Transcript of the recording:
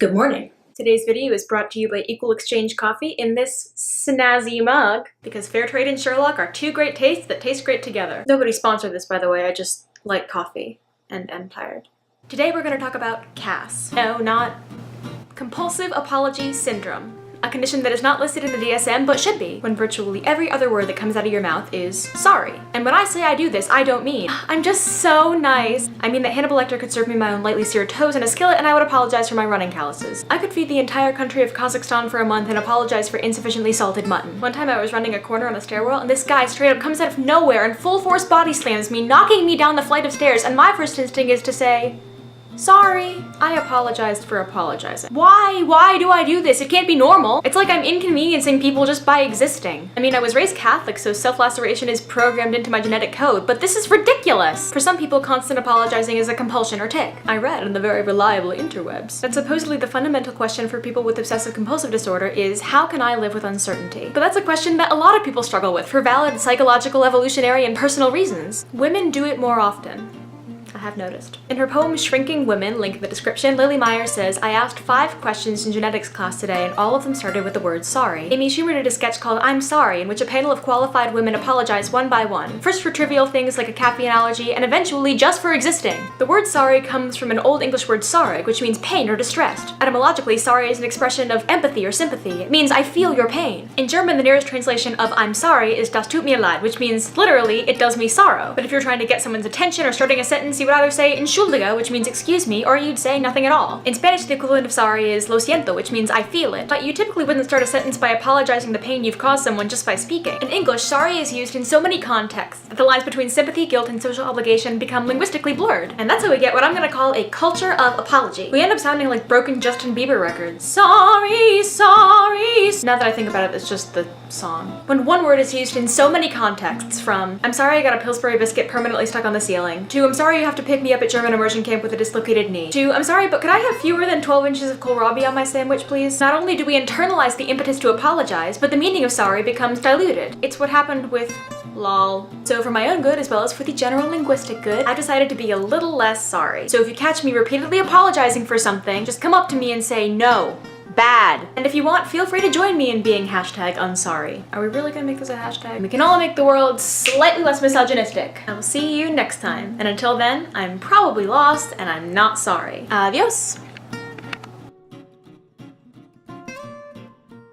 Good morning. Today's video is brought to you by Equal Exchange Coffee in this snazzy mug, because Fairtrade and Sherlock are two great tastes that taste great together. Nobody sponsored this, by the way, I just like coffee and am tired. Today we're going to talk about CAS. No, not compulsive apology syndrome. A condition that is not listed in the DSM, but should be, when virtually every other word that comes out of your mouth is sorry. And when I say I do this, I don't mean, I'm just so nice. I mean that Hannibal Lecter could serve me my own lightly seared toes in a skillet and I would apologize for my running calluses. I could feed the entire country of Kazakhstan for a month and apologize for insufficiently salted mutton. One time I was running a corner on a stairwell and this guy straight up comes out of nowhere and full force body slams me, knocking me down the flight of stairs, and my first instinct is to say, sorry. I apologized for apologizing. Why do I do this? It can't be normal. It's like I'm inconveniencing people just by existing. I mean, I was raised Catholic, so self-laceration is programmed into my genetic code, but this is ridiculous. For some people, constant apologizing is a compulsion or tic. I read on the very reliable interwebs that supposedly the fundamental question for people with obsessive-compulsive disorder is, how can I live with uncertainty? But that's a question that a lot of people struggle with for valid psychological, evolutionary, and personal reasons. Women do it more often, I have noticed. In her poem Shrinking Women, link in the description, Lily Meyer says, I asked 5 questions in genetics class today and all of them started with the word sorry. Amy Schumer did a sketch called I'm Sorry, in which a panel of qualified women apologize one by one, first for trivial things like a caffeine allergy and eventually just for existing. The word sorry comes from an Old English word sorg, which means pain or distressed. Etymologically, sorry is an expression of empathy or sympathy. It means I feel your pain. In German, the nearest translation of I'm sorry is das tut mir leid, which means literally it does me sorrow. But if you're trying to get someone's attention or starting a sentence, you would either say entschuldige, which means excuse me, or you'd say nothing at all. In Spanish, the equivalent of sorry is lo siento, which means I feel it, but you typically wouldn't start a sentence by apologizing the pain you've caused someone just by speaking. In English, sorry is used in so many contexts that the lines between sympathy, guilt, and social obligation become linguistically blurred. And that's how we get what I'm gonna call a culture of apology. We end up sounding like broken Justin Bieber records. Sorry, sorry. Now that I think about it, it's just the song. When one word is used in so many contexts, from I'm sorry I got a Pillsbury biscuit permanently stuck on the ceiling, to I'm sorry you have to pick me up at German immersion camp with a dislocated knee, to I'm sorry but could I have fewer than 12 inches of kohlrabi on my sandwich please? Not only do we internalize the impetus to apologize, but the meaning of sorry becomes diluted. It's what happened with lol. So for my own good as well as for the general linguistic good, I decided to be a little less sorry. So if you catch me repeatedly apologizing for something, just come up to me and say no. Bad. And if you want, feel free to join me in being #unsorry. Are we really gonna make this a hashtag? We can all make the world slightly less misogynistic. I will see you next time. And until then, I'm probably lost and I'm not sorry. Adios.